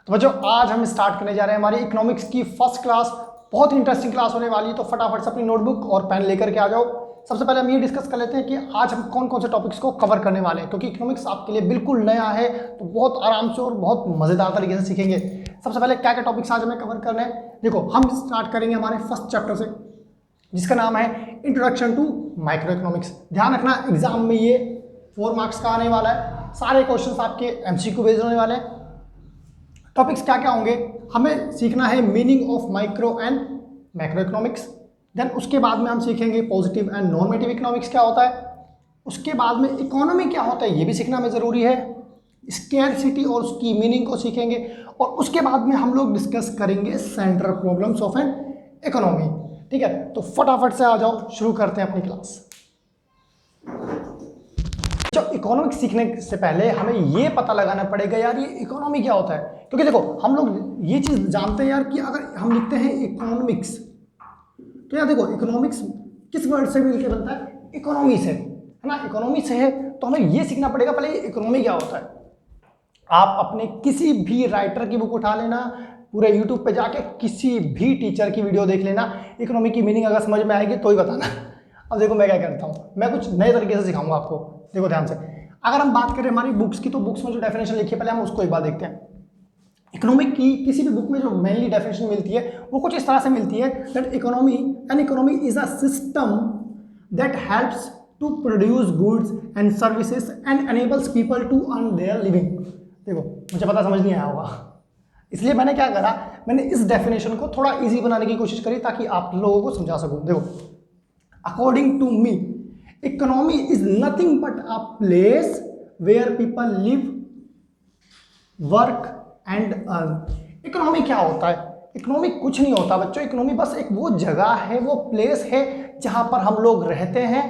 तो बच्चों आज हम स्टार्ट करने जा रहे हैं हमारी इकोनॉमिक्स की फर्स्ट क्लास। बहुत ही इंटरेस्टिंग क्लास होने वाली है, तो फटाफट से अपनी नोटबुक और पेन लेकर के आ जाओ। सबसे पहले हम ये डिस्कस कर लेते हैं कि आज हम कौन कौन से टॉपिक्स को कवर करने वाले हैं, क्योंकि इकोनॉमिक्स आपके लिए बिल्कुल नया है, तो बहुत आराम से और बहुत मज़ेदार तरीके से सीखेंगे। सबसे पहले क्या क्या टॉपिक्स आज हमें कवर करने हैं, देखो हम स्टार्ट करेंगे हमारे फर्स्ट चैप्टर से, जिसका नाम है इंट्रोडक्शन टू माइक्रो इकोनॉमिक्स। ध्यान रखना एग्जाम में ये 4 मार्क्स का आने वाला है, सारे क्वेश्चंस आपके एमसीक्यू बेस्ड होने वाले हैं। टॉपिक्स क्या क्या होंगे, हमें सीखना है meaning of micro and macro economics. Then उसके बाद में हम सीखेंगे पॉजिटिव एंड नॉर्मेटिव इकोनॉमिक्स क्या होता है। उसके बाद में इकोनॉमी क्या होता है ये भी सीखना हमें ज़रूरी है। स्केर्सिटी और उसकी मीनिंग को सीखेंगे, और उसके बाद में हम लोग डिस्कस करेंगे central problems of an economy. ठीक है, तो फटाफट से आ जाओ, शुरू करते हैं अपनी क्लास। इकोनॉमिक्स सीखने से पहले हमें ये पता लगाना पड़ेगा यार ये इकोनॉमी क्या होता है, क्योंकि देखो हम लोग ये चीज़ जानते हैं यार कि अगर हम लिखते हैं इकोनॉमिक्स, तो यार देखो इकोनॉमिक्स किस वर्ड से मिलकर बनता है, इकोनॉमी से, है ना। इकोनॉमी से है तो हमें ये सीखना पड़ेगा पहले ये इकोनॉमी क्या होता है। आप अपने किसी भी राइटर की बुक उठा लेना, पूरे यूट्यूब पे जाके किसी भी टीचर की वीडियो देख लेना, इकोनॉमी की मीनिंग अगर समझ में आएगी तो ही बताना। अब देखो मैं क्या करता हूँ, मैं कुछ नए तरीके से सिखाऊंगा आपको। देखो ध्यान से, अगर हम बात करें हमारी बुक्स की, तो बुक्स में जो डेफिनेशन लिखी है पहले हम उसको एक बार देखते हैं। इकोनॉमिक की किसी भी बुक में जो मेनली डेफिनेशन मिलती है वो कुछ इस तरह से मिलती है that economy is a system that helps to produce goods and services and enables people to earn their living. देखो मुझे पता समझ नहीं आया होगा, इसलिए मैंने क्या करा, मैंने इस डेफिनेशन को थोड़ा इजी बनाने की कोशिश करी ताकि आप लोगों को समझा सकूं। देखो, according to me economy is nothing but a place where people live, work and earn. Economy क्या होता है, इकोनॉमी कुछ नहीं होता बच्चों, इकोनॉमी बस एक वो जगह है, वो प्लेस है जहां पर हम लोग रहते हैं।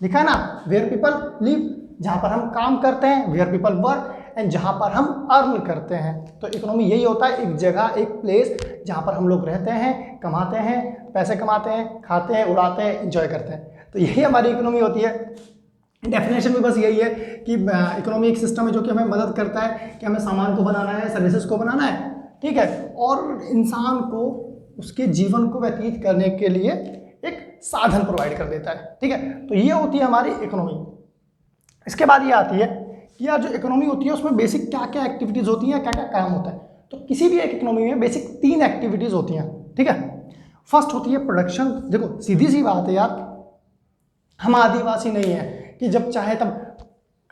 लिखा है ना, वेयर पीपल लिव, जहां पर हम काम करते हैं, वेयर पीपल वर्क, एंड जहां पर हम अर्न करते हैं। तो इकोनॉमी यही होता है, एक जगह, एक प्लेस जहां पर हम लोग रहते हैं, कमाते हैं, पैसे कमाते हैं, खाते हैं, उड़ाते हैं, एंजॉय करते हैं। तो यही हमारी इकोनॉमी होती है। डेफिनेशन भी बस यही है कि इकोनॉमी एक सिस्टम है जो कि हमें मदद करता है कि हमें सामान को बनाना है, सर्विसेज को बनाना है, ठीक है, और इंसान को उसके जीवन को व्यतीत करने के लिए एक साधन प्रोवाइड कर देता है। ठीक है, तो ये होती है हमारी इकोनॉमी। इसके बाद ये आती है कि यार जो इकोनॉमी होती है उसमें बेसिक क्या क्या एक्टिविटीज़ होती हैं, क्या क्या काम होता है। तो किसी भी एक इकोनॉमी में बेसिक 3 एक्टिविटीज़ होती हैं। ठीक है, फर्स्ट होती है प्रोडक्शन। देखो सीधी सी बात है यार, हम आदिवासी नहीं है कि जब चाहे तब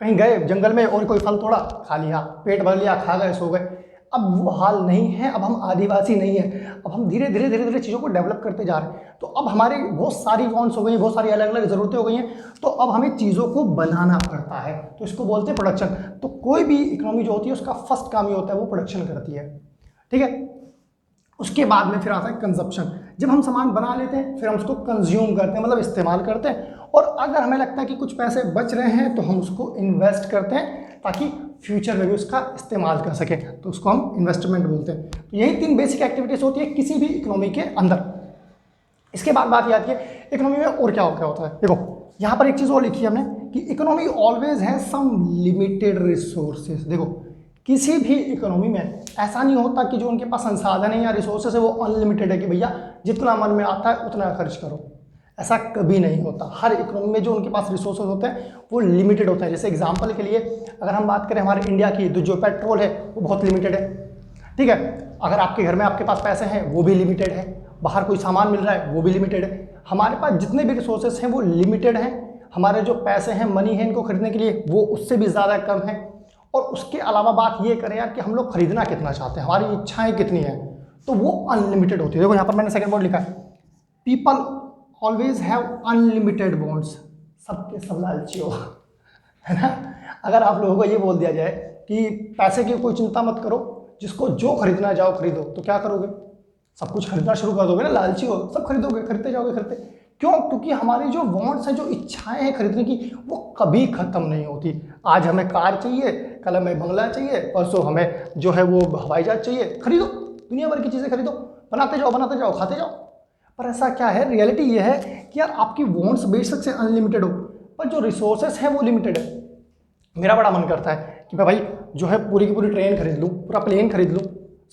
कहीं गए जंगल में और कोई फल तोड़ा, खा लिया, पेट भर लिया, खा गए, सो गए। अब वो हाल नहीं है, अब हम आदिवासी नहीं है, अब हम धीरे धीरे चीज़ों को डेवलप करते जा रहे हैं। तो अब हमारे बहुत सारी वांट्स हो गई, बहुत सारी अलग अलग ज़रूरतें हो गई हैं, तो अब हमें चीज़ों को बनाना पड़ता है, तो इसको बोलते हैं प्रोडक्शन। तो कोई भी इकोनॉमी जो होती है उसका फर्स्ट काम ये होता है वो प्रोडक्शन करती है। ठीक है, उसके बाद में फिर आता है कंजप्शन। जब हम सामान बना लेते हैं फिर हम उसको कंज्यूम करते हैं, मतलब इस्तेमाल करते हैं, और अगर हमें लगता है कि कुछ पैसे बच रहे हैं तो हम उसको इन्वेस्ट करते हैं ताकि फ्यूचर में भी उसका इस्तेमाल कर सकें, तो उसको हम इन्वेस्टमेंट बोलते हैं। तो यही 3 बेसिक एक्टिविटीज़ होती है किसी भी इकोनॉमी के अंदर। इसके बाद बात ये आती है इकोनॉमी में और क्या होता है। देखो यहाँ पर एक चीज़ और लिखी है हमने कि इकोनॉमी ऑलवेज है सम लिमिटेड रिसोर्सेज। देखो किसी भी इकोनॉमी में ऐसा नहीं होता कि जो उनके पास संसाधन है या रिसोर्सेज है वो अनलिमिटेड है कि भैया जितना मन में आता है उतना खर्च करो, ऐसा कभी नहीं होता। हर इकोनॉमी में जो उनके पास रिसोर्सेज होते हैं वो लिमिटेड होते हैं। जैसे एग्जांपल के लिए अगर हम बात करें हमारे इंडिया की, तो जो पेट्रोल है वो बहुत लिमिटेड है। ठीक है, अगर आपके घर में आपके पास पैसे हैं वो भी लिमिटेड है, बाहर कोई सामान मिल रहा है वो भी लिमिटेड है। हमारे पास जितने भी रिसोर्सेज हैं वो लिमिटेड हैं, हमारे जो पैसे हैं, मनी है इनको खरीदने के लिए वो उससे भी ज़्यादा कम है। और उसके अलावा बात ये करें यार कि हम लोग खरीदना कितना चाहते हैं, हमारी इच्छाएं कितनी हैं, तो वो अनलिमिटेड होती है। देखो यहाँ पर मैंने सेकंड वर्ड लिखा है, people always have unlimited wants. सबके सब लालची हो, है ना। अगर आप लोगों को ये बोल दिया जाए कि पैसे की कोई चिंता मत करो, जिसको जो खरीदना जाओ खरीदो, तो क्या करोगे, सब कुछ खरीदना शुरू कर दोगे ना, लालची हो, सब खरीदोगे, खरीदते जाओगे, खरीदते क्यों, क्योंकि हमारी जो वांट्स हैं, जो इच्छाएं हैं खरीदने की, वो कभी ख़त्म नहीं होती। आज हमें कार चाहिए, कल हमें बंगला चाहिए, परसों हमें जो है वो हवाई जहाज चाहिए। खरीदो, दुनिया भर की चीज़ें खरीदो, बनाते जाओ, खाते जाओ। पर ऐसा क्या है, रियलिटी ये है कि यार आपकी वांट्स बेशक से अनलिमिटेड हो, पर जो रिसोर्सेस हैं वो लिमिटेड है। मेरा बड़ा मन करता है कि मैं भाई जो है पूरी की पूरी ट्रेन खरीद लूँ, पूरा प्लेन खरीद लूँ,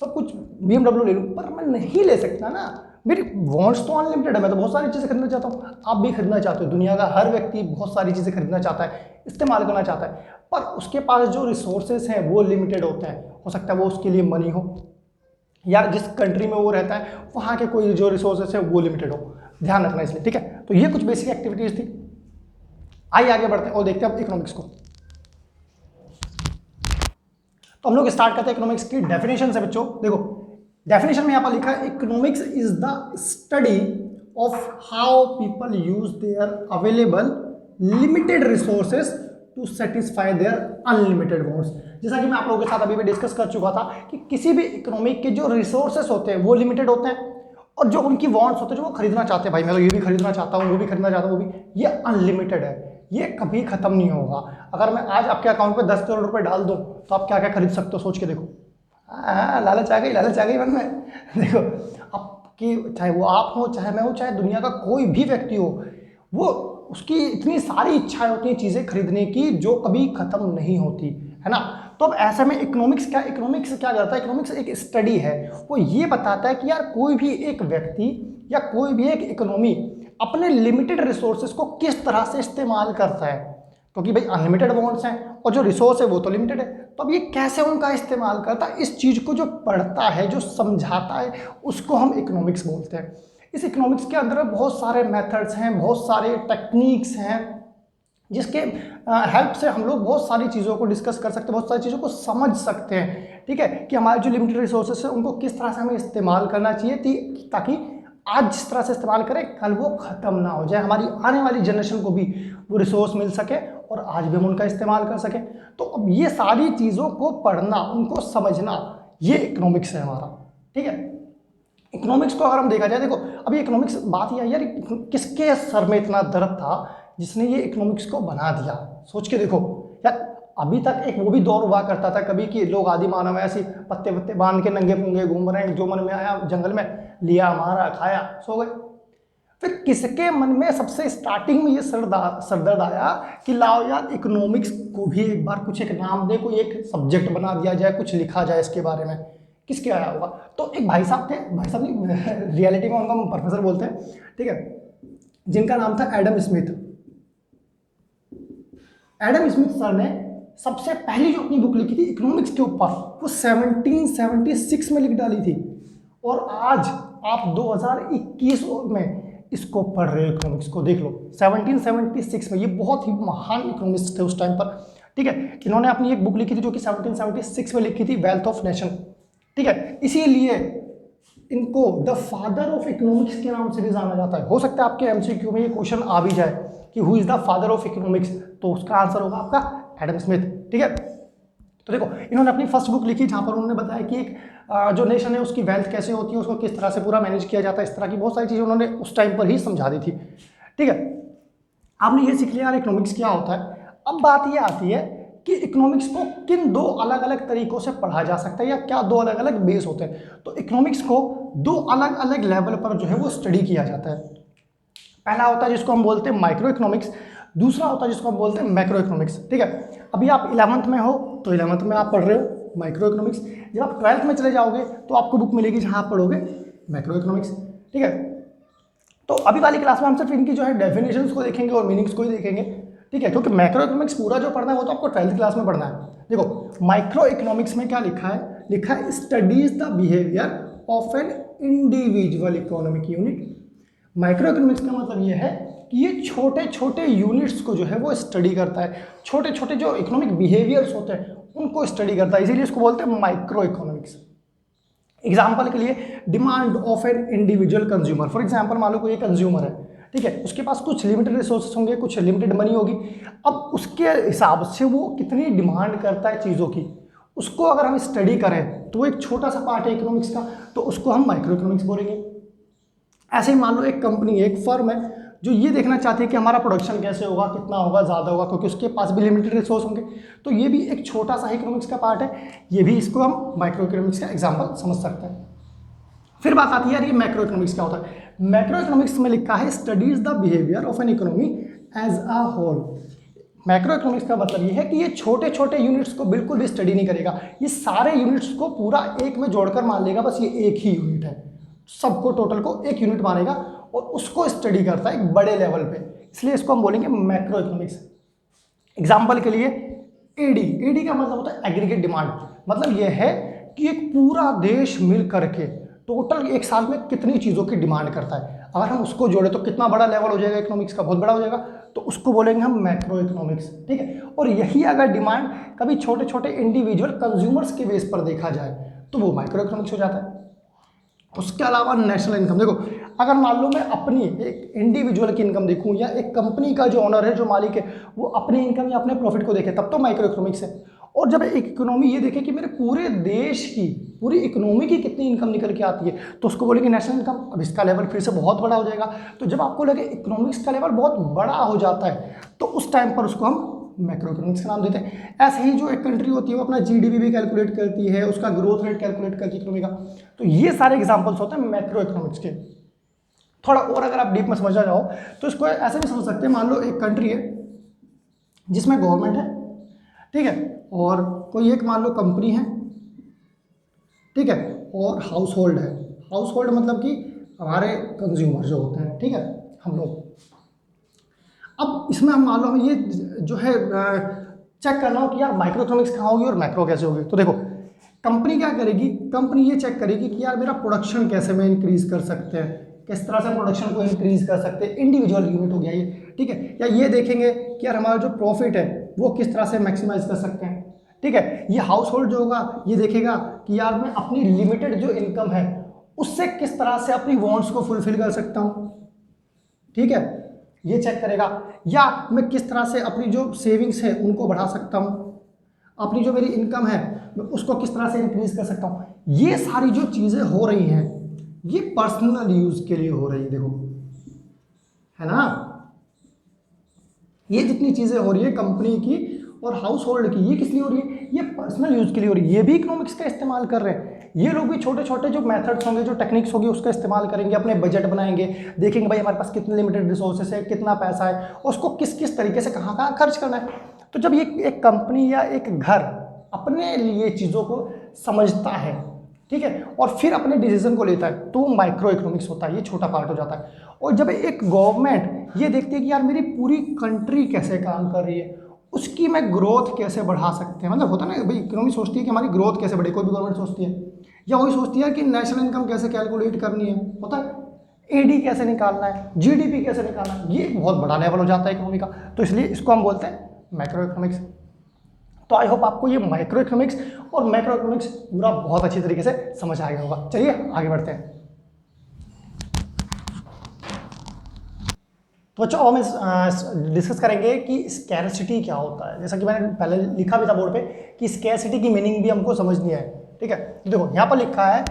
सब कुछ BMW ले लूँ, पर मैं नहीं ले सकता ना, मेरी वॉन्ट्स तो अनलिमिटेड है, मैं तो बहुत सारी चीज़ें खरीदना चाहता हूँ, आप भी खरीदना चाहते हो, दुनिया का हर व्यक्ति बहुत सारी चीज़ें खरीदना चाहता है, इस्तेमाल करना चाहता है, पर उसके पास जो रिसोर्सेज हैं वो लिमिटेड होते हैं। हो सकता है वो उसके लिए मनी हो, या जिस कंट्री में वो रहता है वहाँ के कोई जो रिसोर्सेज है वो लिमिटेड हो, ध्यान रखना इसलिए, ठीक है। तो ये कुछ बेसिक एक्टिविटीज़ थी। आइए आगे बढ़ते हैं और देखते हैं अब इकोनॉमिक्स को। तो हम लोग स्टार्ट करते हैं इकोनॉमिक्स की डेफिनेशन से। बच्चों देखो, डेफिनेशन में यहाँ पर लिखा है economics is the study of how people use their available limited resources to satisfy their unlimited wants. जैसा कि मैं आप लोगों के साथ अभी भी डिस्कस कर चुका था कि किसी भी इकोनॉमिक के जो रिसोर्सेज होते हैं वो लिमिटेड होते हैं, और जो उनकी वांट्स होते हैं, जो वो खरीदना चाहते हैं, भाई मैं तो ये भी खरीदना चाहता हूँ, वो भी खरीदना चाहता हूँ, वो भी, ये अनलिमिटेड है, ये कभी खत्म नहीं होगा। अगर मैं आज आपके अकाउंट पे 10 करोड़ रुपए डाल दूं तो आप क्या क्या खरीद सकते हो, सोच के देखो। लालच आ गई मन में। देखो, आपकी चाहे वो आप हो, चाहे मैं हो, चाहे दुनिया का कोई भी व्यक्ति हो, वो उसकी इतनी सारी इच्छाएं होती हैं चीज़ें खरीदने की जो कभी खत्म नहीं होती, है ना। तो अब ऐसे में इकोनॉमिक्स क्या करता है, इकोनॉमिक्स एक स्टडी है, वो ये बताता है कि यार कोई भी एक व्यक्ति या कोई भी एक इकोनॉमी अपने लिमिटेड रिसोर्सेज को किस तरह से इस्तेमाल करता है, क्योंकि भाई अनलिमिटेड वांट्स हैं और जो रिसोर्स है वो तो लिमिटेड है, तो अब ये कैसे उनका इस्तेमाल करता है, इस चीज़ को जो पढ़ता है, जो समझाता है, उसको हम इकोनॉमिक्स बोलते हैं। इस इकोनॉमिक्स के अंदर बहुत सारे मेथड्स हैं, बहुत सारे टेक्निक्स हैं, जिसके हेल्प से हम लोग बहुत सारी चीज़ों को डिस्कस कर सकते हैं, बहुत सारी चीज़ों को समझ सकते हैं, ठीक है, कि हमारे जो लिमिटेड रिसोर्सेज है उनको किस तरह से हमें इस्तेमाल करना चाहिए, ताकि आज जिस तरह से इस्तेमाल करें कल वो ख़त्म ना हो जाए, हमारी आने वाली जनरेशन को भी वो रिसोर्स मिल सके और आज भी हम उनका इस्तेमाल कर सकें। तो अब ये सारी चीज़ों को पढ़ना, उनको समझना, ये इकोनॉमिक्स है हमारा, ठीक है। इकोनॉमिक्स को अगर हम देखा जाए, देखो अभी इकोनॉमिक्स बात यह यार किसके सर में इतना दर्द था जिसने ये इकोनॉमिक्स को बना दिया, सोच के देखो यार। अभी तक एक वो भी दौर हुआ करता था कभी कि लोग आदि मानव ऐसी पत्ते पत्ते बांध के नंगे पुंगे घूम रहे हैं, जो मन में आया जंगल में लिया, मारा, खाया, सो गए। फिर किसके मन में सबसे स्टार्टिंग में ये सरदर्द आया कि लाओ यार इकोनॉमिक्स को भी एक बार कुछ एक नाम दे, कोई एक सब्जेक्ट बना दिया जाए, कुछ लिखा जाए इसके बारे में। किसके आया होगा? तो एक भाई साहब थे, भाई साहब नहीं रियलिटी में उनको हम प्रोफेसर बोलते हैं, ठीक है, जिनका नाम था Adam Smith. Adam Smith sir ने सबसे पहली जो अपनी बुक लिखी थी इकोनॉमिक्स के ऊपर, वो 1776 में लिख डाली थी, और आज आप 2021 में इसको पढ़ रहे हो, इकोनॉमिक्स को देख लो। 1776 में, ये बहुत ही महान इकोनॉमिस्ट थे उस टाइम पर, ठीक है। इन्होंने अपनी एक बुक लिखी थी जो कि 1776 में लिखी थी, वेल्थ ऑफ नेशन, ठीक है। इसीलिए इनको द फादर ऑफ इकोनॉमिक्स के नाम से भी जाना जाता है। हो सकता है आपके एमसीक्यू में ये क्वेश्चन आ भी जाए कि who is the father of economics, तो उसका आंसर होगा आपका एडम स्मिथ, ठीक है। तो देखो, इन्होंने अपनी फर्स्ट बुक लिखी जहाँ पर उन्होंने बताया कि एक जो नेशन है उसकी वेल्थ कैसे होती है, उसको किस तरह से पूरा मैनेज किया जाता है, इस तरह की बहुत सारी चीज़ें उन्होंने उस टाइम पर ही समझा दी थी, ठीक है। आपने ये सीख लिया यार इकोनॉमिक्स क्या होता है। अब बात ये आती है कि इकोनॉमिक्स को किन दो अलग अलग तरीकों से पढ़ा जा सकता है, या क्या दो अलग अलग बेस होते हैं। तो इकोनॉमिक्स को दो अलग अलग लेवल पर जो है वो स्टडी किया जाता है। पहला होता है जिसको हम बोलते हैं माइक्रो इकोनॉमिक्स, दूसरा होता है जिसको हम बोलते हैं मैक्रो इकोनॉमिक्स, ठीक है। अभी आप 11th में हो तो 11th में आप पढ़ रहे हो माइक्रो इकोनॉमिक्स, जब आप 12th में चले जाओगे तो आपको बुक मिलेगी जहाँ आप पढ़ोगे मैक्रो इकोनॉमिक्स, ठीक है। तो अभी वाली क्लास में हम सिर्फ इनकी जो है डेफिनेशंस को देखेंगे और मीनिंग्स को ही देखेंगे, ठीक है, क्योंकि मैक्रो इकोनॉमिक्स पूरा जो पढ़ना है वो तो आपको 12th क्लास में पढ़ना है। देखो माइक्रो इकोनॉमिक्स में क्या लिखा है, लिखा है studies the behaviour of an individual economic unit. Micro economics का मतलब ये है कि ये छोटे छोटे यूनिट्स को जो है वो स्टडी करता है, छोटे छोटे जो इकोनॉमिक बिहेवियर्स होते हैं उनको स्टडी करता है, इसीलिए इसको बोलते हैं माइक्रो इकोनॉमिक्स। एग्जाम्पल के लिए, demand of an individual consumer, for example मान लो कोई कंज्यूमर है, ठीक है, उसके पास कुछ लिमिटेड रिसोर्सेस होंगे, कुछ लिमिटेड मनी होगी। अब उसके हिसाब से वो कितनी डिमांड करता है चीज़ों की, उसको अगर हम स्टडी करें तो वो एक छोटा सा पार्ट है इकोनॉमिक्स का, तो उसको हम माइक्रो इकोनॉमिक्स बोलेंगे। ऐसे ही मान लो एक कंपनी, एक फर्म है जो ये देखना चाहती है कि हमारा प्रोडक्शन कैसे होगा, कितना होगा, ज़्यादा होगा, क्योंकि उसके पास भी लिमिटेड रिसोर्स होंगे, तो ये भी एक छोटा सा इकोनॉमिक्स का पार्ट है, ये भी इसको हम माइक्रो इकोनॉमिक्स का एग्जाम्पल समझ सकते हैं। फिर बात आती है यार ये मैक्रो इकोनॉमिक्स क्या होता है। मैक्रो इकोनॉमिक्स में लिखा है studies the behaviour of an economy as a whole. Macro economics का मतलब ये है कि ये छोटे छोटे यूनिट्स को बिल्कुल भी स्टडी नहीं करेगा, ये सारे यूनिट्स को पूरा एक में जोड़कर मान लेगा, बस ये एक ही यूनिट है, सबको टोटल को एक यूनिट मानेगा और उसको स्टडी करता है एक बड़े लेवल पे, इसलिए इसको हम बोलेंगे मैक्रो इकोनॉमिक्स। एग्जाम्पल के लिए एडी, एडी का मतलब होता है एग्रीगेट डिमांड, मतलब यह है कि एक पूरा देश मिल करके टोटल एक साल में कितनी चीज़ों की डिमांड करता है, अगर हम उसको जोड़े तो कितना बड़ा लेवल हो जाएगा इकोनॉमिक्स का, बहुत बड़ा हो जाएगा, तो उसको बोलेंगे हम मैक्रो इकोनॉमिक्स, ठीक है। और यही अगर डिमांड कभी छोटे छोटे इंडिविजुअल कंज्यूमर्स के बेस पर देखा जाए तो वो माइक्रो इकोनॉमिक्स हो जाता है। उसके अलावा नेशनल इनकम, देखो अगर मान लो मैं अपनी एक इंडिविजुअल की इनकम देखूं या एक कंपनी का जो ओनर है, जो मालिक है, वो अपनी इनकम या अपने प्रॉफिट को देखे, तब तो माइक्रो इकोनॉमिक्स है। और जब एक इकोनॉमी ये देखे कि मेरे पूरे देश की, पूरी इकोनॉमी की कितनी इनकम निकल के आती है, तो उसको बोलेंगे नेशनल इनकम। अब इसका लेवल फिर से बहुत बड़ा हो जाएगा, तो जब आपको लगे इकोनॉमिक्स का लेवल बहुत बड़ा हो जाता है तो उस टाइम पर उसको हम मैक्रो इकोनॉमिक्स का नाम देते हैं। ऐसे ही जो एक कंट्री होती है वो अपना जीडीपी भी कैलकुलेट करती है, उसका ग्रोथ रेट कैलकुलेट करती है इकोनॉमी का, तो ये सारे एग्जांपल्स होते हैं मैक्रो इकोनॉमिक्स के। थोड़ा और अगर आप डीप में समझना चाहो तो इसको ऐसे भी समझ सकते हैं, मान लो एक कंट्री है जिसमें गवर्नमेंट है, ठीक है, और कोई एक मान लो कंपनी है, ठीक है, और हाउस होल्ड है। हाउस होल्ड मतलब कि हमारे कंज्यूमर जो होते हैं, ठीक है, हम लोग। अब इसमें हम मान लो हमें ये जो है चेक करना हो कि यार माइक्रो इकोनॉमिक्स कहाँ होगी और मैक्रो कैसे होगी। तो देखो कंपनी क्या करेगी, कंपनी ये चेक करेगी कि यार मेरा प्रोडक्शन कैसे में इंक्रीज कर सकते हैं, किस तरह से प्रोडक्शन को इंक्रीज कर सकते हैं, इंडिविजुअल यूनिट हो गया ये, ठीक है। या ये देखेंगे कि यार हमारा जो प्रॉफिट है वो किस तरह से मैक्सिमाइज कर सकते हैं, ठीक है। ये हाउस होल्ड जो होगा ये देखेगा कि यार मैं अपनी लिमिटेड जो इनकम है उससे किस तरह से अपनी वांट्स को फुलफिल कर सकता हूँ, ठीक है, ये चेक करेगा। या मैं किस तरह से अपनी जो सेविंग्स है उनको बढ़ा सकता हूँ, अपनी जो मेरी इनकम है मैं उसको किस तरह से इंक्रीज कर सकता हूँ। ये सारी जो चीज़ें हो रही हैं ये पर्सनल यूज के लिए हो रही है, देखो है ना, ये जितनी चीज़ें हो रही है कंपनी की और हाउस होल्ड की, ये किस लिए हो रही है, ये पर्सनल यूज के लिए हो रही है। ये भी इकोनॉमिक्स का इस्तेमाल कर रहे हैं, ये लोग भी छोटे छोटे जो मेथड्स होंगे, जो टेक्निक्स होगी उसका इस्तेमाल करेंगे, अपने बजट बनाएंगे, देखेंगे भाई हमारे पास कितने लिमिटेड रिसोर्सेस है, कितना पैसा है, उसको किस किस तरीके से कहाँ कहाँ खर्च करना है। तो जब ये एक कंपनी या एक घर अपने लिए चीज़ों को समझता है, ठीक है, और फिर अपने डिसीजन को लेता है, तो माइक्रो इकोनॉमिक्स होता है, ये छोटा पार्ट हो जाता है। और जब एक गवर्नमेंट ये देखती है कि यार मेरी पूरी कंट्री कैसे काम कर रही है, उसकी मैं ग्रोथ कैसे बढ़ा सकते हैं, मतलब होता है ना भाई, इकोनॉमी सोचती है कि हमारी ग्रोथ कैसे बढ़े, कोई भी गवर्नमेंट सोचती है, या वही सोचती है कि नेशनल इनकम कैसे कैलकुलेट करनी है, होता है एडी कैसे निकालना है, जीडीपी कैसे निकालना है, ये एक बहुत बड़ा लेवल हो जाता है इकोनॉमी का, तो इसलिए इसको हम बोलते हैं मैक्रो इकोनॉमिक्स। तो आई होप आपको ये माइक्रो इकोनॉमिक्स और मैक्रो इकोनॉमिक्स पूरा बहुत अच्छी तरीके से समझ आ गया होगा। चलिए आगे बढ़ते हैं। तो बच्चों अब हम डिस्कस करेंगे कि स्कैरसिटी क्या होता है। जैसा कि मैंने पहले लिखा भी था बोर्ड पे कि स्कैरसिटी की मीनिंग भी हमको समझनी है, ठीक है। देखो यहाँ पर लिखा है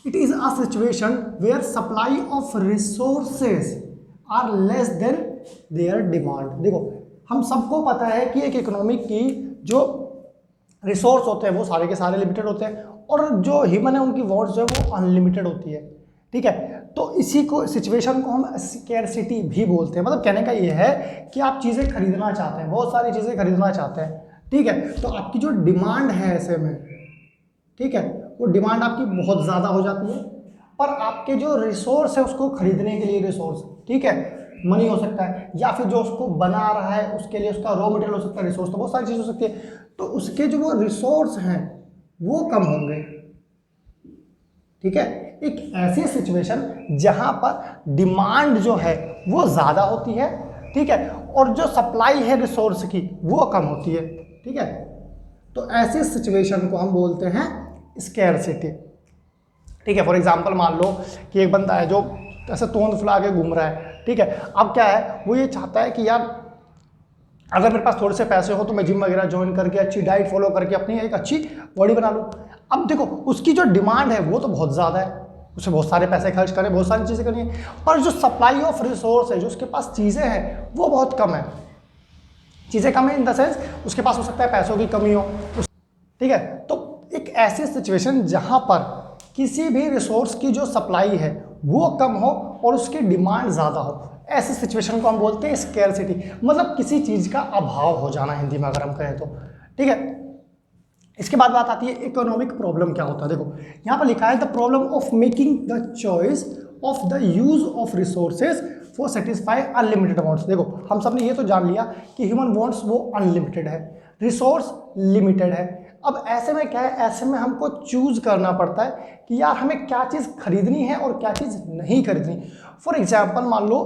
it is a situation where supply of resources are less than their demand. देखो हम सबको पता है कि एक इकोनॉमिक की जो रिसोर्स होते हैं वो सारे के सारे लिमिटेड होते हैं, और जो ह्यूमन है उनकी वॉन्ट्स जो है वो अनलिमिटेड होती है, ठीक है। तो इसी को सिचुएशन को हम स्कैरसिटी भी बोलते हैं। मतलब कहने का ये है कि आप चीज़ें खरीदना चाहते हैं, बहुत सारी चीज़ें खरीदना चाहते हैं, ठीक है, तो आपकी जो डिमांड है ऐसे में, ठीक है, वो डिमांड आपकी बहुत ज़्यादा हो जाती है, पर आपके जो रिसोर्स है उसको खरीदने के लिए रिसोर्स, ठीक है, मनी हो सकता है, या फिर जो उसको बना रहा है उसके लिए उसका रॉ मटेरियल हो सकता है, रिसोर्स तो बहुत सारी चीज़ हो सकती है, तो उसके जो वो रिसोर्स हैं वो कम होंगे, ठीक है। एक ऐसी सिचुएशन जहां पर डिमांड जो है वो ज़्यादा होती है, ठीक है, और जो सप्लाई है रिसोर्स की वो कम होती है, ठीक है। तो ऐसी सिचुएशन को हम बोलते हैं स्कैरसिटी, ठीक है। फॉर एग्जांपल मान लो कि एक बंदा है जो ऐसे तोंद फुला के घूम रहा है, ठीक है, अब क्या है वो ये चाहता है कि यार अगर मेरे पास थोड़े से पैसे हो तो मैं जिम वगैरह ज्वाइन करके अच्छी डाइट फॉलो करके अपनी एक अच्छी बॉडी बना लूँ। अब देखो उसकी जो डिमांड है वो तो बहुत ज़्यादा है, उसे बहुत सारे पैसे खर्च करें, बहुत सारी चीज़ें करनी है, पर जो सप्लाई ऑफ रिसोर्स है, जो उसके पास चीज़ें हैं वो बहुत कम है। चीज़ें कम है इन द सेंस उसके पास हो सकता है पैसों की कमी हो, ठीक है। तो एक ऐसी सिचुएशन जहाँ पर किसी भी रिसोर्स की जो सप्लाई है वो कम हो और उसकी डिमांड ज़्यादा हो, ऐसी सिचुएशन को हम बोलते हैं स्कैरसिटी, मतलब किसी चीज़ का अभाव हो जाना हिंदी में अगर हम कहें तो, ठीक है। इसके बाद बात आती है इकोनॉमिक प्रॉब्लम क्या होता है। देखो यहाँ पर लिखा है the problem of making the choice of the use of resources for satisfy unlimited wants. देखो हम सब ने ये तो जान लिया कि ह्यूमन वांट्स वो अनलिमिटेड है, रिसोर्स लिमिटेड है। अब ऐसे में क्या है, ऐसे में हमको चूज करना पड़ता है कि यार हमें क्या चीज़ खरीदनी है और क्या चीज़ नहीं खरीदनी। फॉर एग्जाम्पल मान लो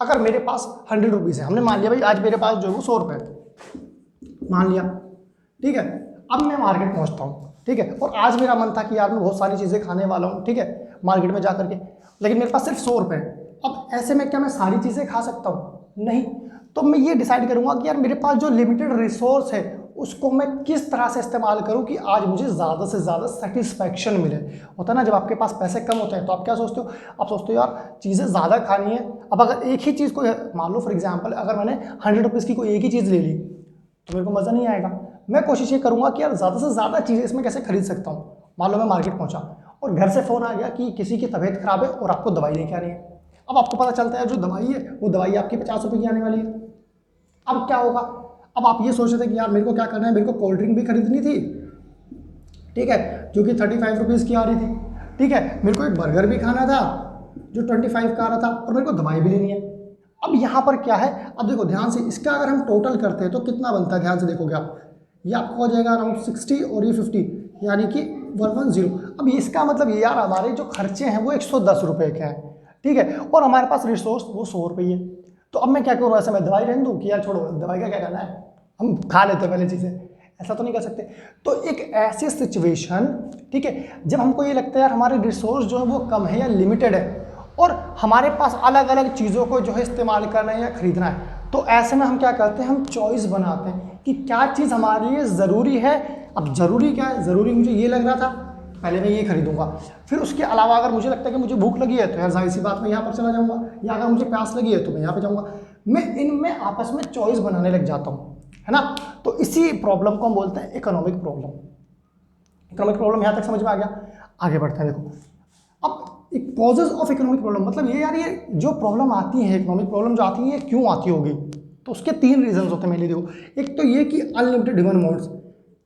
अगर मेरे पास 100 रुपीज़ है, हमने मान लिया भाई आज मेरे पास जो है वो 100 रुपये मान लिया, ठीक है। अब मैं मार्केट पहुंचता हूँ, ठीक है, और आज मेरा मन था कि यार मैं बहुत सारी चीज़ें खाने वाला हूँ, ठीक है, मार्केट में जा करके, लेकिन मेरे पास सिर्फ 100 रुपये है। अब ऐसे में क्या मैं सारी चीज़ें खा सकता हूँ? नहीं। तो मैं ये डिसाइड करूँगा कि यार मेरे पास जो लिमिटेड रिसोर्स है उसको मैं किस तरह से इस्तेमाल करूँ कि आज मुझे ज़्यादा से ज़्यादा सेटिस्फैक्शन मिले। होता है ना, जब आपके पास पैसे कम होते हैं तो आप क्या सोचते हो, आप सोचते हो यार चीज़ें ज़्यादा खानी है। अब अगर एक ही चीज़ को मान लो फॉर एग्जाम्पल अगर मैंने 100 रुपीज़ की कोई एक ही चीज़ ले ली तो मेरे को मज़ा नहीं आएगा। मैं कोशिश ये करूँगा कि यार ज़्यादा से ज़्यादा चीज़ें इसमें कैसे खरीद सकता हूँ। मान लो मैं मार्केट पहुँचा और घर से फ़ोन आ गया कि किसी की तबीयत खराब है और आपको दवाई लेके आनी है। अब आपको पता चलता है जो दवाई है वो दवाई आपकी 50 रुपये की आने वाली है। अब क्या होगा, अब आप ये सोच रहे थे कि यार मेरे को क्या करना है, मेरे को कोल्ड ड्रिंक भी खरीदनी थी, ठीक है, जो कि 35 रुपीज़ की आ रही थी, ठीक है, मेरे को एक बर्गर भी खाना था जो 25 का आ रहा था और मेरे को दवाई भी लेनी है। अब यहाँ पर क्या है, अब देखो ध्यान से इसका अगर हम टोटल करते हैं तो कितना बनता है, ध्यान से देखोगे आप, ये आपको हो जाएगा अराउंड 60 और ये 50 यानी कि 110। अब इसका मतलब ये यार हमारे जो खर्चे हैं वो 110 रुपये के हैं, ठीक है, और हमारे पास रिसोर्स वो 100 रुपये है। तो अब मैं क्या करूँ, ऐसे मैं दवाई रहने दूँ कि यार छोड़ो दवाई का क्या करना है, हम खा लेते हैं पहले चीज़ें, ऐसा तो नहीं कर सकते। तो एक ऐसी सिचुएशन, ठीक है, जब हमको ये लगता है यार हमारे रिसोर्स जो है वो कम है या लिमिटेड है और हमारे पास अलग अलग चीज़ों को जो है इस्तेमाल करना है या खरीदना है, तो ऐसे में हम क्या करते हैं, हम चॉइस बनाते हैं कि क्या चीज़ हमारे लिए ज़रूरी है। अब ज़रूरी क्या है, ज़रूरी मुझे ये लग रहा था पहले मैं ये खरीदूंगा, फिर उसके अलावा अगर मुझे लगता है कि मुझे भूख लगी है तो यार जाहिर सी बात मैं यहाँ पर चला जाऊँगा, या अगर मुझे प्यास लगी है तो मैं यहाँ पर जाऊँगा। मैं इनमें आपस में चॉइस बनाने लग जाता हूँ, है ना। तो इसी प्रॉब्लम को हम बोलते हैं इकोनॉमिक प्रॉब्लम। इकोनॉमिक प्रॉब्लम यहाँ तक समझ में आ गया, आगे बढ़ते हैं। देखो अब एक कॉजेज ऑफ इकोनॉमिक प्रॉब्लम मतलब ये यार ये जो प्रॉब्लम आती है, इकोनॉमिक प्रॉब्लम जो आती है ये क्यों आती होगी, तो उसके 3 रीजंस होते हैं मेरे लिए। देखो एक तो ये कि अनलिमिटेड ह्यूमन वांट्स,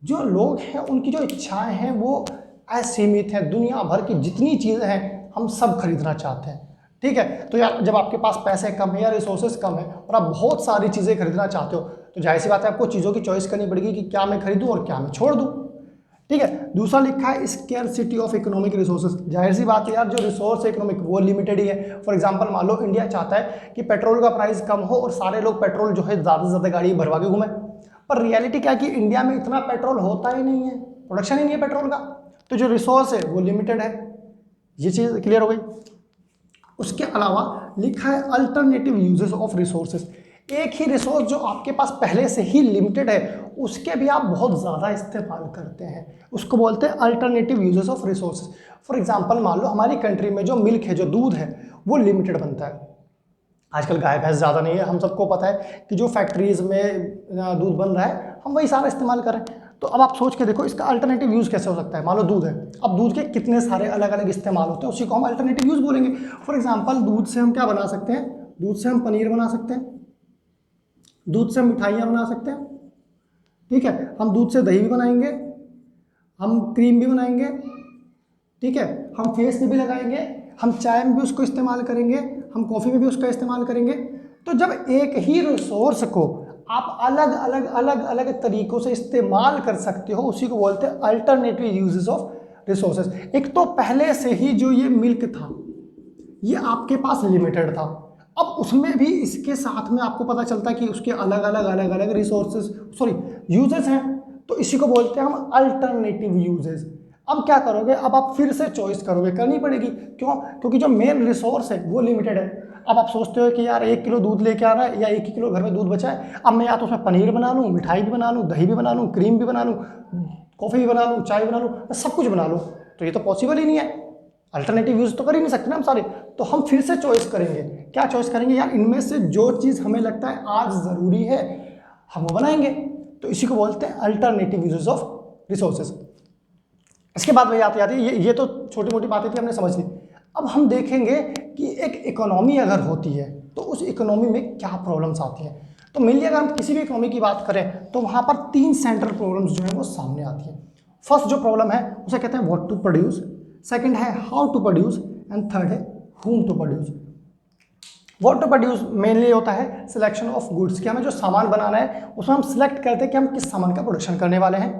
जो लोग हैं उनकी जो इच्छाएं हैं वो असीमित है, दुनिया भर की जितनी चीज़ें हैं हम सब खरीदना चाहते हैं, ठीक है। तो यार जब आपके पास पैसे कम है या रिसोर्सेज कम है और आप बहुत सारी चीज़ें खरीदना चाहते हो तो जाहिर सी बात है आपको चीज़ों की चॉइस करनी पड़ेगी कि क्या मैं खरीदूं और क्या मैं छोड़ दूं, ठीक है। दूसरा लिखा है स्कैरसिटी ऑफ इकोनॉमिक रिसोर्सेज, जाहिर सी बात है यार जो रिसोर्स है इकोनॉमिक वो लिमिटेड ही है। फॉर एग्जांपल मान लो इंडिया चाहता है कि पेट्रोल का प्राइस कम हो और सारे लोग पेट्रोल जो है ज़्यादा से ज़्यादा गाड़ी भरवा के घूमें, पर रियलिटी क्या है कि इंडिया में इतना पेट्रोल होता ही नहीं है, प्रोडक्शन ही नहीं है पेट्रोल का, तो जो रिसोर्स है वो लिमिटेड है। ये चीज़ क्लियर हो गई। उसके अलावा लिखा है अल्टरनेटिव यूजेस ऑफ रिसोर्सेज, एक ही रिसोर्स जो आपके पास पहले से ही लिमिटेड है उसके भी आप बहुत ज़्यादा इस्तेमाल करते हैं, उसको बोलते हैं alternative uses of resources. For example मान लो हमारी कंट्री में जो मिल्क है, जो दूध है वो लिमिटेड बनता है। आजकल गाय भैंस ज़्यादा नहीं है, हम सबको पता है कि जो फैक्ट्रीज़ में दूध बन रहा है हम वही सारा इस्तेमाल करें। तो अब आप सोच के देखो इसका अल्टरनेटिव यूज़ कैसे हो सकता है। मान लो दूध है, अब दूध के कितने सारे अलग अलग इस्तेमाल होते हैं, उसी को हम अल्टरनेटिव यूज़ बोलेंगे। फॉर एग्जांपल दूध से हम क्या बना सकते हैं, दूध से हम पनीर बना सकते हैं, दूध से हम मिठाइयाँ बना सकते हैं, ठीक है, हम दूध से दही भी बनाएंगे, हम क्रीम भी बनाएंगे, ठीक है, हम फेस में भी लगाएंगे, हम चाय में भी उसको इस्तेमाल करेंगे, हम कॉफ़ी में भी उसका इस्तेमाल करेंगे। तो जब एक ही रिसोर्स को आप अलग अलग अलग अलग तरीक़ों से इस्तेमाल कर सकते हो उसी को बोलते हैं अल्टरनेटिव यूजेस ऑफ रिसोर्सेज। एक तो पहले से ही जो ये मिल्क था ये आपके पास लिमिटेड था, अब उसमें भी इसके साथ में आपको पता चलता है कि उसके अलग अलग रिसोर्सेज यूजेस हैं, तो इसी को बोलते हैं हम अल्टरनेटिव यूजेस। अब क्या करोगे, अब आप फिर से चॉइस करोगे, करनी पड़ेगी, क्यों, क्योंकि जो मेन रिसोर्स है वो लिमिटेड है। अब आप सोचते हो कि यार 1 किलो दूध लेके आ रहा है या 1 ही किलो घर में दूध बचा है, अब मैं या तो उसमें पनीर बना लूँ, मिठाई भी बना लूँ, दही भी बना लूँ, क्रीम भी बना लूँ, कॉफ़ी भी बना लूँ, चाय बना लूँ, मैं सब कुछ बना लूँ, तो ये तो पॉसिबल ही नहीं है। अल्टरनेटिव यूज़ तो कर ही नहीं सकते ना हम सारे, तो हम फिर से चॉइस करेंगे। क्या चॉइस करेंगे, यार इनमें से जो चीज़ हमें लगता है आज ज़रूरी है हम वो बनाएंगे, तो इसी को बोलते हैं अल्टरनेटिव यूजेस ऑफ रिसोर्सेज। इसके बाद वही आती है ये तो छोटी मोटी बातें थी हमने समझ ली। अब हम देखेंगे कि एक इकोनॉमी अगर होती है तो उस इकोनॉमी में क्या प्रॉब्लम्स आती हैं। तो मेनली अगर हम किसी भी इकोनॉमी की बात करें तो वहाँ पर 3 सेंट्रल प्रॉब्लम्स जो है वो सामने आती हैं। फर्स्ट जो प्रॉब्लम है उसे कहते हैं व्हाट टू प्रोड्यूस, सेकंड है how to produce and third है whom to produce. What to produce mainly होता है सिलेक्शन ऑफ गुड्स, कि हमें जो सामान बनाना है उसमें हम सिलेक्ट करते हैं कि हम किस सामान का प्रोडक्शन करने वाले हैं।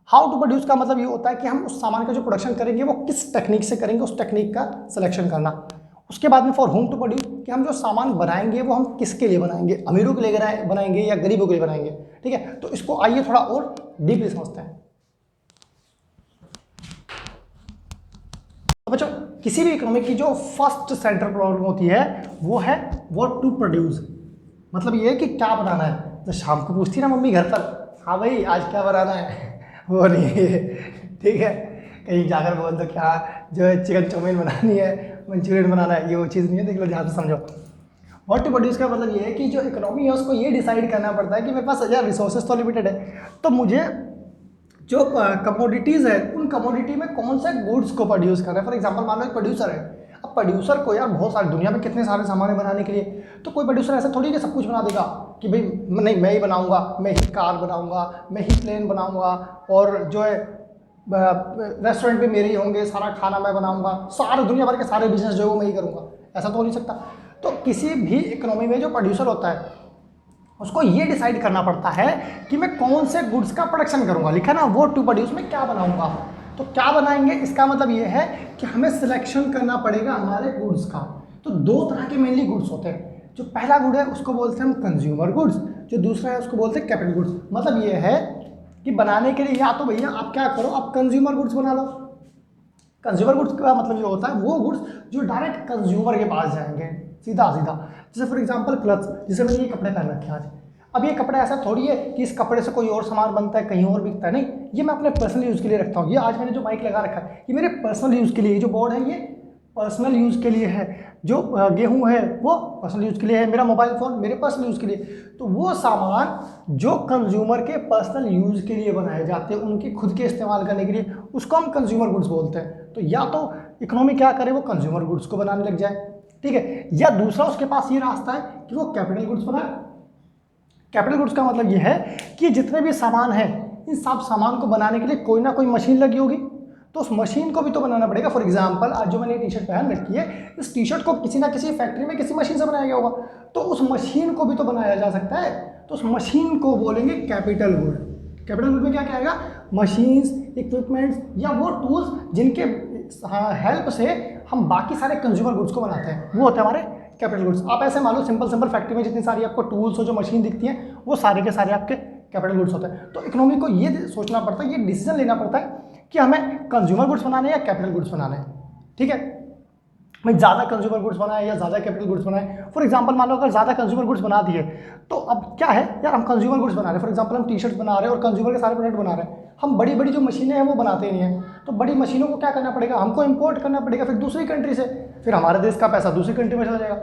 हाउ टू प्रोड्यूस का मतलब ये होता है कि हम उस सामान का जो प्रोडक्शन करेंगे वो किस टेक्निक से करेंगे, उस टेक्निक का सिलेक्शन करना। उसके बाद में फॉर होम टू प्रोड्यूस, कि हम जो सामान बनाएंगे वो हम किसके लिए बनाएंगे, अमीरों के लिए बनाएंगे या गरीबों के लिए बनाएंगे। ठीक है, तो इसको आइए थोड़ा और डीपली समझते हैं। तो बच्चों किसी भी इकोनॉमी की जो फर्स्ट सेंट्रल प्रॉब्लम होती है वो है व्हाट टू प्रोड्यूस, मतलब ये है कि क्या बनाना है। तो शाम को पूछती ना मम्मी घर पर, हाँ भाई आज क्या बनाना है, वो नहीं है। ठीक है, कहीं जाकर बोल दो क्या जो है चिकन चाउमीन बनानी है, मंचूरियन बनाना है, ये वो चीज़ नहीं है। देख लो ध्यान से समझो। व्हाट टू प्रोड्यूस का मतलब ये है कि जो इकोनॉमी है उसको ये डिसाइड करना पड़ता है कि मेरे पास यार रिसोर्सेज तो लिमिटेड है, तो मुझे जो कमोडिटीज़ है उन कमोडिटी में कौन से गुड्स को प्रोड्यूस करना है। फॉर एग्जांपल मान लो एक प्रोड्यूसर है, अब प्रोड्यूसर को यार बहुत सारी दुनिया में कितने सारे सामान बनाने के लिए, तो कोई प्रोड्यूसर ऐसा थोड़ी कि सब कुछ बना देगा कि भाई नहीं मैं ही बनाऊंगा, मैं ही कार बनाऊंगा, मैं ही प्लेन बनाऊंगा, और जो है रेस्टोरेंट भी मेरे ही होंगे, सारा खाना मैं बनाऊंगा, सारे दुनिया भर के सारे बिजनेस जो है वो मैं ही करूँगा, ऐसा तो हो नहीं सकता। तो किसी भी इकोनॉमी में जो प्रोड्यूसर होता है उसको ये डिसाइड करना पड़ता है कि मैं कौन से गुड्स का प्रोडक्शन करूंगा। लिखा ना वो टू प्रोड्यूस में क्या बनाऊंगा, तो क्या बनाएंगे इसका मतलब ये है कि हमें सिलेक्शन करना पड़ेगा हमारे गुड्स का। तो 2 तरह के मेनली गुड्स होते हैं। जो पहला गुड है उसको बोलते हैं हम कंज्यूमर गुड्स, जो दूसरा है उसको बोलते हैं कैपिटल गुड्स। मतलब ये है कि बनाने के लिए या तो भैया आप क्या करो, आप कंज्यूमर गुड्स बना लो। कंज्यूमर गुड्स का मतलब ये होता है वो गुड्स जो डायरेक्ट कंज्यूमर के पास जाएंगे सीधा सीधा। जैसे फॉर एग्जांपल क्लॉथ्स, जैसे मैंने ये कपड़े पहन रखे हैं आज, अब ये कपड़ा ऐसा थोड़ी है कि इस कपड़े से कोई और सामान बनता है कहीं और बिकता है, नहीं, ये मैं अपने पर्सनल यूज़ के लिए रखता हूँ। ये आज मैंने जो माइक लगा रखा है ये मेरे पर्सनल यूज़ के लिए, जो बोर्ड है ये पर्सनल यूज़ के लिए है, जो गेहूँ है वो पर्सनल यूज़ के लिए है, मेरा मोबाइल फ़ोन मेरे पर्सनल यूज़ के लिए। तो वो सामान जो कंज्यूमर के पर्सनल यूज़ के लिए बनाए जाते हैं, उनके खुद के इस्तेमाल करने के लिए, उसको हम कंज्यूमर गुड्स बोलते हैं। तो या तो इकोनॉमी क्या करे, वो कंज्यूमर गुड्स को बनाने लग जाए, ठीक है, या दूसरा उसके पास ये रास्ता है कि वो कैपिटल गुड्स बनाए। कैपिटल गुड्स का मतलब ये है कि जितने भी सामान हैं इन सब सामान को बनाने के लिए कोई ना कोई मशीन लगी होगी, तो उस मशीन को भी तो बनाना पड़ेगा। फॉर एग्जांपल आज जो मैंने टी शर्ट पहन रखी है, इस टी शर्ट को किसी ना किसी फैक्ट्री में किसी मशीन से बनाया गया होगा, तो उस मशीन को भी तो बनाया जा सकता है, तो उस मशीन को बोलेंगे कैपिटल गुड। कैपिटल गुड में क्या क्या आएगा, मशीन्स, इक्विपमेंट्स या वो टूल्स जिनके हेल्प से हम बाकी सारे कंज्यूमर गुड्स को बनाते हैं, वो होते हैं हमारे कैपिटल गुड्स। आप ऐसे मान लो सिंपल फैक्ट्री में जितनी सारी आपको टूल्स हो, जो मशीन दिखती हैं, वो सारे के सारे आपके कैपिटल गुड्स होते हैं। तो इकोनॉमी को ये सोचना पड़ता है, ये डिसीजन लेना पड़ता है कि हमें कंज्यूमर गुड्स बनाने या कैपिटल गुड्स बनाने हैं। ठीक है, मैं ज़्यादा कंज्यूमर गुड्स बनाए या ज़्यादा कैपिटल गुड्स बनाए। फॉर एग्जांपल मान लो अगर ज़्यादा कंज्यूमर गुड्स बना दिए तो अब क्या है यार, हम कंज्यूमर गुड्स बना रहे हैं, फॉर एग्जांपल हम टी शर्ट्स बना रहे हैं और कंज्यूमर के सारे प्रोडक्ट बना रहे हैं, हम बड़ी बड़ी जो मशीनें हैं वो बनाते नहीं हैं, तो बड़ी मशीनों को क्या करना पड़ेगा, हमको इंपोर्ट करना पड़ेगा फिर दूसरी कंट्री से, फिर हमारे देश का पैसा दूसरी कंट्री में चला जाएगा।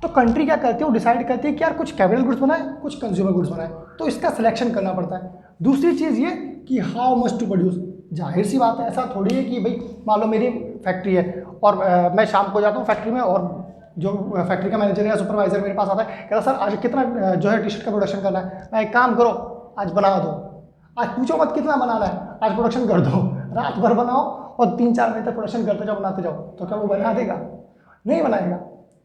तो कंट्री क्या करती है, वो डिसाइड करती है कि यार कुछ कैपिटल गुड्स बनाए, कुछ कंज्यूमर गुड्स बनाए, तो इसका सिलेक्शन करना पड़ता है। दूसरी चीज़ ये कि हाउ मच टू प्रोड्यूस। जाहिर सी बात है, ऐसा थोड़ी है कि भाई मान लो मेरी फैक्ट्री है और मैं शाम को जाता हूँ फैक्ट्री में, और जो फैक्ट्री का मैनेजर या सुपरवाइजर मेरे पास आता है, कहता सर आज कितना जो है टी शर्ट का प्रोडक्शन करना है, मैं एक काम करो आज बना दो, आज पूछो मत कितना बनाना है, आज प्रोडक्शन कर दो, रात भर बनाओ और 3-4 महीने तक प्रोडक्शन करते जाओ, बनाते जाओ। तो क्या वो बना देगा? नहीं बनाएगा,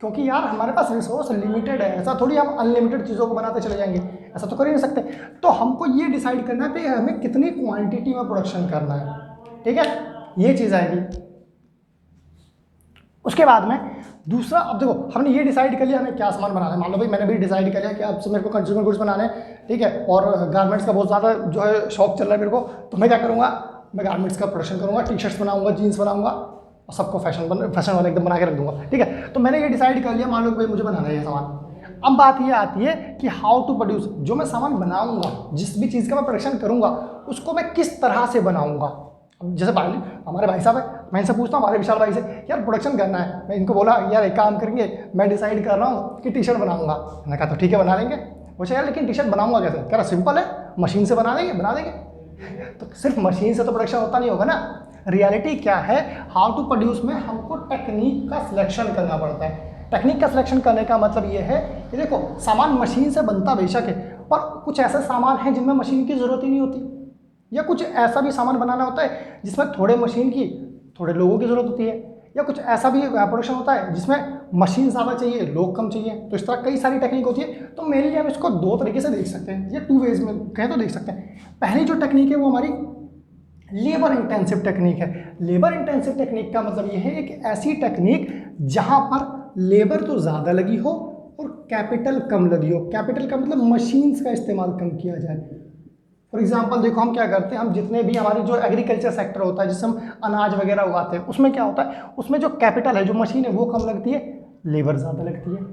क्योंकि यार हमारे पास रिसोर्स लिमिटेड है। ऐसा थोड़ी हम अनलिमिटेड चीज़ों को बनाते चले जाएंगे, ऐसा तो कर ही नहीं सकते। तो हमको ये डिसाइड करना है कि हमें कितनी क्वांटिटी में प्रोडक्शन करना है, ठीक है, ये चीज़ आएगी। उसके बाद में दूसरा, अब देखो हमने ये डिसाइड कर लिया हमें क्या सामान बनाना है। मान लो भाई मैंने भी डिसाइड कर लिया कि अब से मेरे को कंज्यूमर गुड्स बनाने हैं, ठीक है, और गारमेंट्स का बहुत ज़्यादा जो है शौक चल रहा है मेरे को, तो मैं क्या करूँगा, मैं गारमेंट्स का प्रोडक्शन करूँगा, टी शर्ट्स बनाऊँगा, जीन्स बनाऊँगा और सबको फैशन वाला एकदम बना के रख दूँगा, ठीक है। तो मैंने ये डिसाइड कर लिया, मान लो कि भाई मुझे बनाना है ये सामान। अब बात ये आती है कि हाउ टू प्रोड्यूस, जो मैं सामान बनाऊँगा, जिस भी चीज़ का मैं प्रोडक्शन करूँगा, उसको मैं किस तरह से बनाऊँगा। जैसे हमारे भाई साहब है, मैं इनसे पूछता हूँ, हमारे विशाल भाई से, यार प्रोडक्शन करना है, मैं इनको बोला यार एक काम करेंगे, मैं डिसाइड कर रहा हूँ कि टी शर्ट बनाऊंगा। मैंने कहा तो ठीक है बना लेंगे। पूछा यार लेकिन टी शर्ट बनाऊंगा कैसे? कह रहा सिंपल है, मशीन से बना देंगे। तो सिर्फ मशीन से तो प्रोडक्शन होता नहीं होगा ना, रियलिटी क्या है, हाउ टू प्रोड्यूस में हमको टेक्निक का सिलेक्शन करना पड़ता है। टेक्निक का सिलेक्शन करने का मतलब ये है कि देखो सामान मशीन से बनता बेशक है, पर कुछ ऐसे सामान हैं जिनमें मशीन की ज़रूरत ही नहीं होती, या कुछ ऐसा भी सामान बनाना होता है जिसमें थोड़े मशीन की थोड़े लोगों की ज़रूरत होती है, या कुछ ऐसा भी प्रोडक्शन होता है जिसमें मशीन ज़्यादा चाहिए लोग कम चाहिए। तो इस तरह कई सारी टेक्निक होती है। तो मेनली हम इसको दो तरीके से देख सकते हैं, या 2 वेज में कहें तो देख सकते हैं। पहली जो टेक्निक है वो हमारी लेबर इंटेंसिव टेक्निक है। लेबर इंटेंसिव टेक्निक का मतलब ये है एक ऐसी टेक्निक जहाँ पर लेबर तो ज़्यादा लगी हो और कैपिटल कम लगी हो। कैपिटल का मतलब मशीन्स का इस्तेमाल कम किया जाए। फॉर एग्जांपल देखो हम क्या करते हैं, हम जितने भी हमारी जो एग्रीकल्चर सेक्टर होता है जिससे हम अनाज वगैरह उगाते हैं, उसमें क्या होता है, उसमें जो कैपिटल है, जो मशीन है वो कम लगती है, लेबर ज़्यादा लगती है।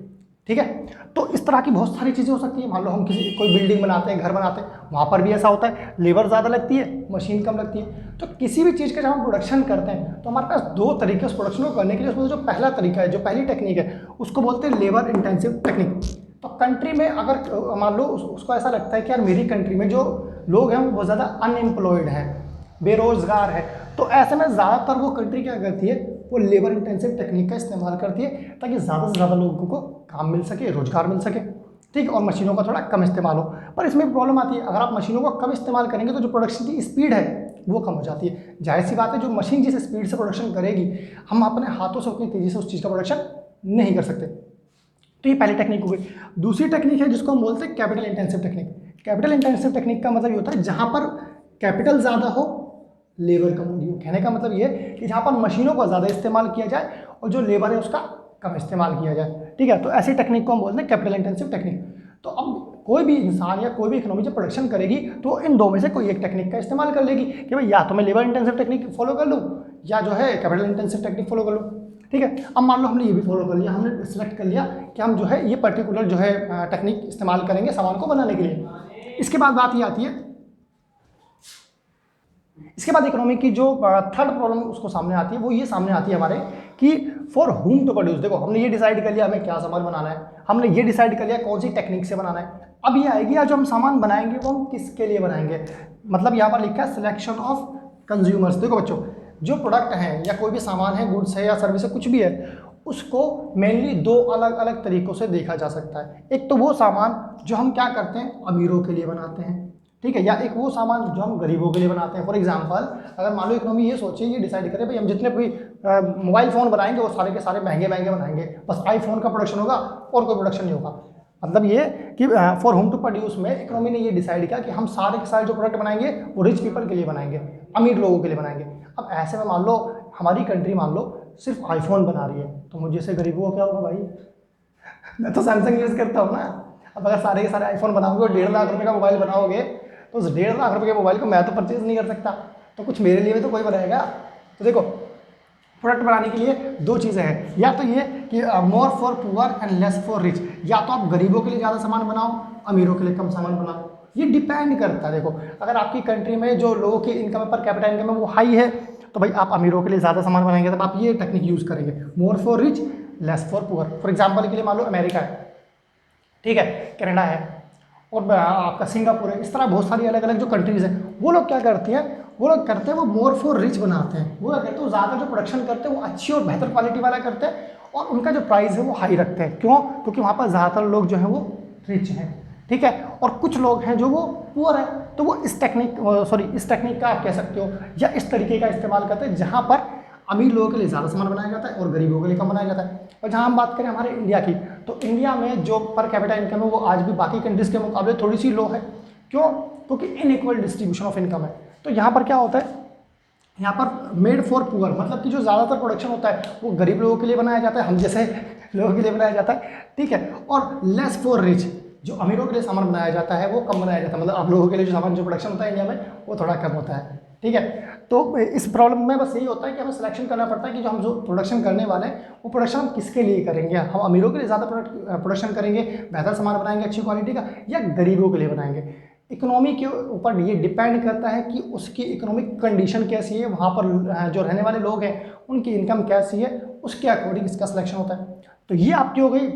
ठीक है, तो इस तरह की बहुत सारी चीज़ें हो सकती है। मान लो हम किसी कोई बिल्डिंग बनाते हैं, घर बनाते हैं, वहाँ पर भी ऐसा होता है, लेबर ज़्यादा लगती है, मशीन कम लगती है। तो किसी भी चीज़ का जब हम प्रोडक्शन करते हैं तो हमारे पास दो तरीके उस प्रोडक्शन को करने के लिए, उसमें जो पहला तरीका है, जो पहली टेक्निक है, उसको बोलते हैं लेबर इंटेंसिव टेक्निक। तो कंट्री में अगर मान लो उसको ऐसा लगता है कि यार मेरी कंट्री में जो लोग हैं वो बहुत ज़्यादा अनएम्प्लॉयड हैं, बेरोज़गार है, तो ऐसे में ज़्यादातर वो कंट्री क्या करती है, वो लेबर इंटेंसिव टेक्निक का इस्तेमाल करती है ताकि ज़्यादा से ज़्यादा लोगों को काम मिल सके, रोजगार मिल सके। ठीक है, और मशीनों का थोड़ा कम इस्तेमाल हो। पर इसमें प्रॉब्लम आती है, अगर आप मशीनों को कम इस्तेमाल करेंगे तो जो प्रोडक्शन की स्पीड है वो कम हो जाती है। जाहिर सी बात है, जो मशीन जिस स्पीड से प्रोडक्शन करेगी, हम अपने हाथों से उतनी तेज़ी से उस चीज़ का प्रोडक्शन नहीं कर सकते। तो ये पहली टेक्निक हो गई। दूसरी टेक्निक है जिसको हम बोलते हैं capital intensive technique. Capital intensive technique का मतलब ये होता है जहाँ पर कैपिटल ज़्यादा हो, लेबर कम होगी। कहने का मतलब ये है कि जहाँ पर मशीनों का ज़्यादा इस्तेमाल किया जाए और जो लेबर है उसका कम इस्तेमाल किया जाए। ठीक है, तो ऐसी टेक्निक को हम बोलते हैं कैपिटल इंटेंसिव टेक्निक। तो अब कोई भी इंसान या कोई भी इकोनॉमी जब प्रोडक्शन करेगी तो इन दो में से कोई एक टेक्निक का इस्तेमाल कर लेगी कि भाई या तो मैं लेबर इंटेंसिव टेक्निक फॉलो कर लूँ या जो है कैपिटल इंटेंसिव टेक्निक फॉलो कर लूँ। ठीक है, अब मान लो हमने ये भी फॉलो कर लिया, हमने सिलेक्ट कर लिया कि हम जो है ये पर्टिकुलर जो है टेक्निक इस्तेमाल करेंगे सामान को बनाने के लिए। इसके बाद बात ये आती है, इसके बाद इकोनॉमी की जो थर्ड प्रॉब्लम उसको सामने आती है, वो ये सामने आती है हमारे कि फॉर हुम टू प्रोड्यूस। देखो हमने ये डिसाइड कर लिया हमें क्या सामान बनाना है, हमने ये डिसाइड कर लिया कौन सी टेक्निक से बनाना है। अब ये आएगी, जो हम सामान बनाएंगे वो हम किसके लिए बनाएंगे। मतलब यहाँ पर लिखा है सिलेक्शन ऑफ कंज्यूमर्स। देखो बच्चों, जो प्रोडक्ट है या कोई भी सामान है, गुड्स है या सर्विस है, कुछ भी है, उसको मेनली दो अलग अलग तरीक़ों से देखा जा सकता है। एक तो वो सामान जो हम क्या करते हैं, अमीरों के लिए बनाते हैं, ठीक है, या एक वो सामान जो हम गरीबों के लिए बनाते हैं। फॉर एग्जांपल, अगर मान लो इकोनॉमी ये सोचे, ये डिसाइड करे भाई हम जितने भी मोबाइल फ़ोन बनाएंगे वो सारे के सारे महंगे महंगे बनाएंगे, बस आईफोन का प्रोडक्शन होगा और कोई प्रोडक्शन नहीं होगा। मतलब ये कि फॉर होम टू प्रोड्यूस में इकोनॉमी ने ये डिसाइड किया कि हम सारे के सारे जो प्रोडक्ट बनाएंगे वो रिच पीपल के लिए बनाएंगे, अमीर लोगों के लिए बनाएंगे। अब ऐसे में मान लो हमारी कंट्री मान लो सिर्फ आईफोन बना रही है, तो मुझे से गरीबों को क्या होगा भाई, मैं तो सैमसंग यूज़ करता हूँ ना। अब अगर सारे के सारे आईफोन बनाओगे और 1.5 लाख रुपये का मोबाइल बनाओगे तो उस 1.5 लाख रुपये के मोबाइल को मैं तो परचेज नहीं कर सकता, तो कुछ मेरे लिए भी तो कोई बनाएगा। तो देखो प्रोडक्ट बनाने के लिए दो चीज़ें हैं, या तो ये कि more for poor and less for rich, या तो आप गरीबों के लिए ज़्यादा सामान बनाओ, अमीरों के लिए कम सामान बनाओ। ये डिपेंड करता है। देखो अगर आपकी कंट्री में जो लोगों की इनकम पर कैपिटल इनकम है वो हाई है, तो भाई आप अमीरों के लिए ज़्यादा सामान बनाएंगे, तब आप ये टेक्निक यूज़ करेंगे, more for rich less for poor. For example के लिए मान लो अमेरिका है, ठीक है, कनाडा है और आपका सिंगापुर है, इस तरह बहुत सारी अलग अलग जो कंट्रीज़ हैं, वो लोग क्या करते हैं, वो मोर फॉर रिच बनाते हैं। वो क्या करते हैं, ज़्यादा जो प्रोडक्शन करते हैं वो अच्छी और बेहतर क्वालिटी वाला करते हैं और उनका जो प्राइस है वो हाई रखते हैं। क्यों? क्योंकि वहाँ पर ज़्यादातर लोग जो हैं वो रिच हैं, ठीक है, और कुछ लोग हैं जो वो पुअर है, तो वो इस टेक्निक का आप कह सकते हो या इस तरीके का इस्तेमाल करते हैं जहाँ पर अमीर लोगों के लिए ज़्यादा सामान बनाया जाता है और गरीबों के लिए कम बनाया जाता है। और जहाँ हम बात करें हमारे इंडिया की, तो इंडिया में जो पर कैपिटा इनकम है वो आज भी बाकी कंट्रीज़ के मुकाबले थोड़ी सी लो है। क्यों? क्योंकि इनइक्वल डिस्ट्रीब्यूशन ऑफ इनकम है। तो यहाँ पर क्या होता है, यहाँ पर मेड फॉर पुअर मतलब कि जो ज़्यादातर प्रोडक्शन होता है वो गरीब लोगों के लिए बनाया जाता है, हम जैसे लोगों के लिए बनाया जाता है, ठीक है, और लेस फॉर रिच जो अमीरों के लिए सामान बनाया जाता है वो कम बनाया जाता है। मतलब आप लोगों के लिए जो सामान जो प्रोडक्शन होता है इंडिया में वो थोड़ा कम होता है, ठीक है। तो इस प्रॉब्लम में बस यही होता है कि हमें सिलेक्शन करना पड़ता है कि जो हम जो प्रोडक्शन करने वाले हैं वो प्रोडक्शन हम किसके लिए करेंगे। हम अमीरों के लिए ज़्यादा प्रोडक्शन करेंगे, बेहतर सामान बनाएंगे अच्छी क्वालिटी का, या गरीबों के लिए बनाएंगे। इकोनॉमी के ऊपर ये डिपेंड करता है कि उसकी इकोनॉमिक कंडीशन कैसी है, वहाँ पर जो रहने वाले लोग हैं उनकी इनकम कैसी है, उसके अकॉर्डिंग इसका सिलेक्शन होता है। तो ये आपकी हो गई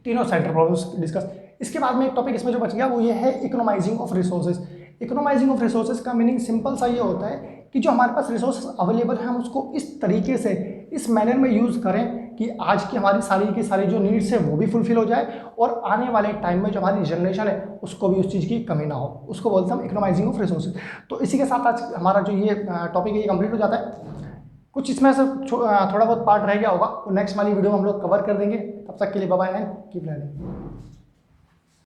तीनों सेंटर प्रॉब्लम्स डिस्कस। इसके बाद में एक टॉपिक इसमें जो बच गया वो ये है इकोनोमाइजिंग ऑफ रिसोर्सेज। इकोनोमाइजिंग ऑफ रिसोर्सेज का मीनिंग सिंपल सा ये होता है कि जो हमारे पास रिसोर्स अवेलेबल हैं हम उसको इस तरीके से, इस मैनर में यूज़ करें कि आज की हमारी सारी की सारी जो नीड्स है वो भी फुलफिल हो जाए और आने वाले टाइम में जो हमारी जनरेशन है उसको भी उस चीज़ की कमी ना हो। उसको बोलते हैं हम इकोनोमाइजिंग ऑफ रिसोर्सेज। तो इसी के साथ आज हमारा जो ये टॉपिक है ये कंप्लीट हो जाता है। कुछ इसमें से थोड़ा बहुत पार्ट रह गया होगा, तो नेक्स्ट वाली वीडियो में हम लोग कवर कर देंगे। तब तक के लिए bye bye and keep learning.